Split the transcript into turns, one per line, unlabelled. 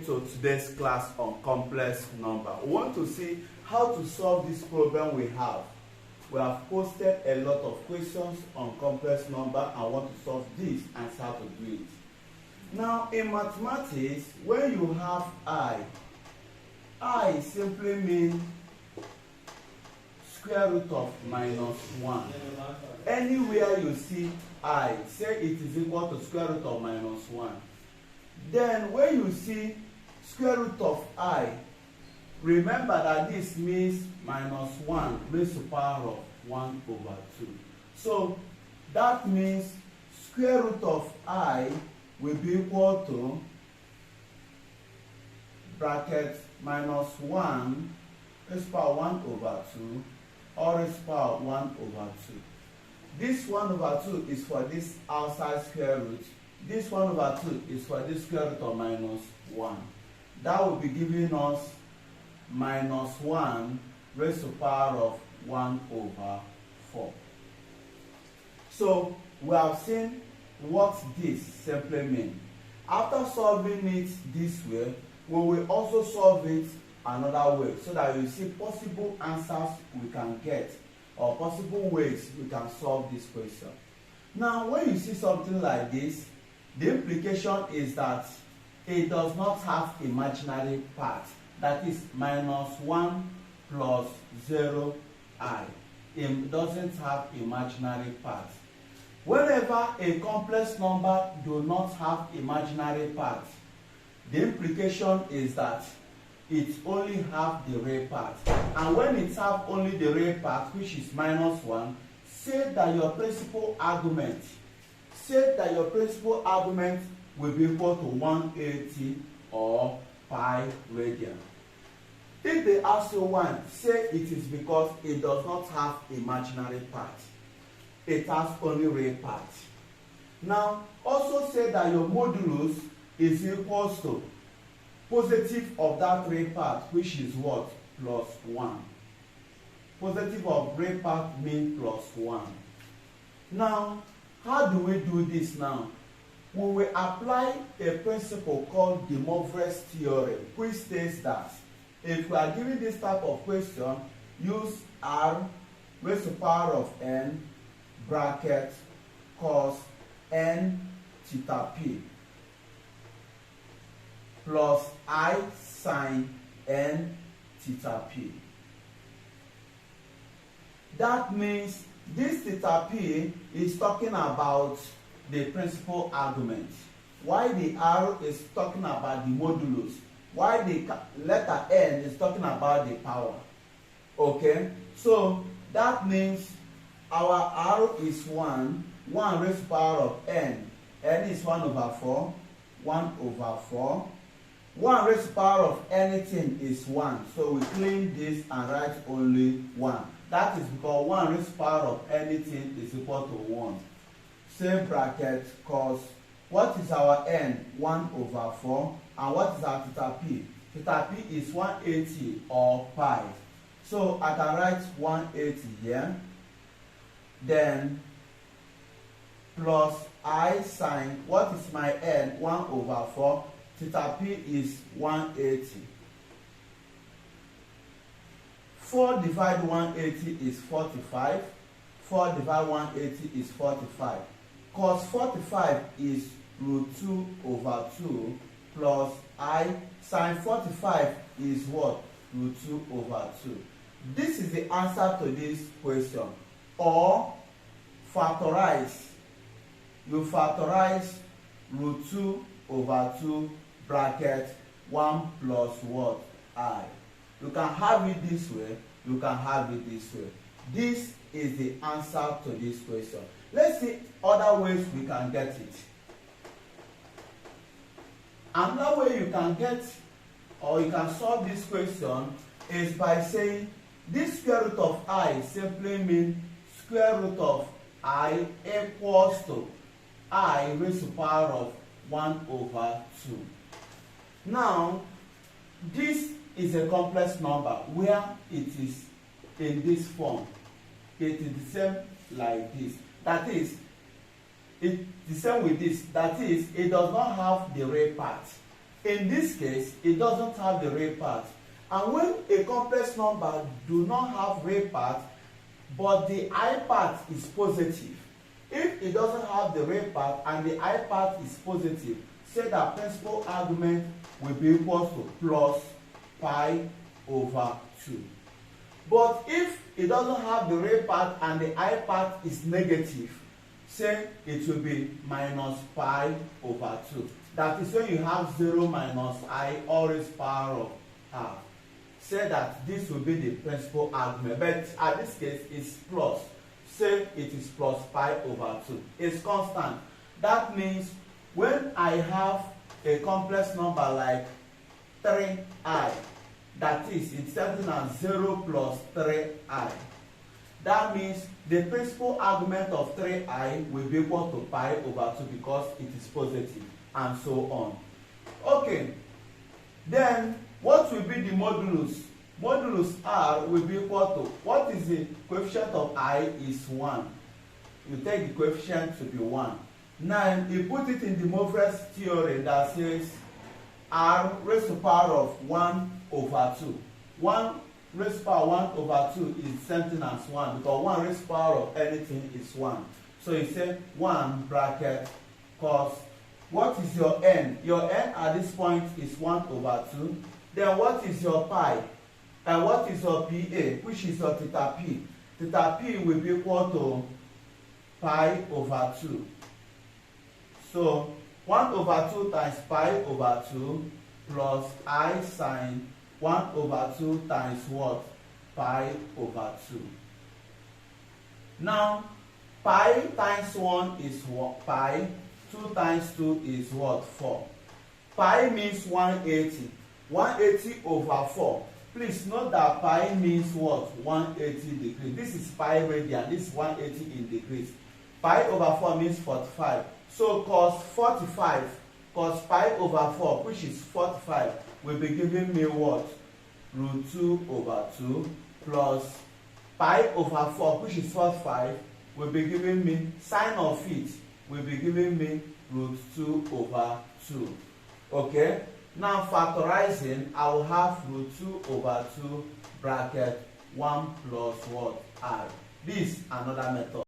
to today's class on complex number. We want to see how to solve this problem we have. We have posted a lot of questions on complex number and want to solve this and how to do it. Now in mathematics, when you have I simply means square root of minus 1. Anywhere you see I, say it is equal to square root of minus 1. Then when you see square root of I, remember that this means minus 1 raised to the power of 1 over 2. So that means square root of I will be equal to bracket minus 1 raised to the power 1 over 2 or raised to the power 1 over 2. This 1 over 2 is for this outside square root. This 1 over 2 is for this square root of minus 1. That will be giving us minus 1 raised to the power of 1 over 4. So we have seen what this simply means. After solving it this way, we will also solve it another way so that you see possible answers we can get or possible ways we can solve this question. Now when you see something like this, the implication is that it does not have imaginary part. That is minus 1 plus 0i. It doesn't have imaginary part. Whenever a complex number do not have imaginary part, the implication is that it only have the real part. And when it have only the real part, which is minus 1, say that your principal argument will be equal to 180 or pi radian. If they ask you why, say it is because it does not have imaginary part. It has only real part. Now, also say that your modulus is equals to positive of that real part, which is what? Plus 1. Positive of real part means plus 1. Now, how do we do this now? We will apply a principle called De Moivre's theorem, which states that if we are given this type of question, use r raised to the power of n bracket cos n theta p plus I sine n theta p. That means this theta p is talking about the principal argument, while the r is talking about the modulus, while the letter n is talking about the power. Okay, so that means our r is 1 raised to the power of n is 1 over 4, 1 over 4. 1 raised to the power of anything is 1, so we clean this and write only 1. That is because 1 raised to the power of anything is equal to 1. Same bracket cos, what is our n? 1 over 4. And what is our theta p? Theta p is 180 or pi. So I can write 180 here. Then plus I sine, what is my n? 1 over 4. Theta p is 180. 4 divided 180 is 45. 4 divided 180 is 45. Cos 45 is root 2 over 2 plus I sine 45 is what? Root 2 over 2. This is the answer to this question. Or factorize. You factorize root 2 over 2 bracket 1 plus what? I. You can have it this way. You can have it this way. This is the answer to this question. Let's see other ways we can get it. Another way you can get or you can solve this question is by saying this square root of I simply means square root of I equals to I raised to the power of 1 over 2. Now, this is a complex number where it is in this form. It is the same like this. That is, it's the same with this. That is, it does not have the real part. In this case, it doesn't have the real part. And when a complex number do not have real part, but the I part is positive, if it doesn't have the real part and the I part is positive, say that principal argument will be equal to plus pi over 2. But if it doesn't have the real part and the I part is negative, say it will be minus pi over 2. That is when you have 0 minus I all raised power of half. Say that this will be the principal argument, but at this case it's plus. Say it is plus pi over 2. It's constant. That means when I have a complex number like 3i, that is, it's something as 0 plus 3i. That means the principal argument of 3i will be equal to pi over 2 because it is positive, and so on. Okay, then what will be the modulus? Modulus r will be equal to, what is the coefficient of I is 1. You take the coefficient to be 1. Now you put it in the Moivre's theorem that says r raised to the power of 1 over 2. 1 raised to the power 1 over 2 is something as 1 because 1 raised to the power of anything is 1. So you say 1 bracket cos. What is your n? Your n at this point is 1 over 2. Then what is your pi? And what is your PA, which is your theta p? Theta p will be equal to pi over 2. So 1 over 2 times pi over 2 plus I sine 1 over 2 times what? Pi over 2. Now, pi times 1 is what? Pi. 2 times 2 is what? 4. Pi means 180. 180 over 4. Please note that pi means what? 180 degrees. This is pi radian. This is 180 in degrees. Pi over 4 means 45. So cos 45, cos pi over 4, which is 45, will be giving me what? Root 2 over 2 plus pi over 4, which is 45, will be giving me, sine of it, will be giving me root 2 over 2. Okay? Now factorizing, I will have root 2 over 2 bracket 1 plus what? I. This is another method.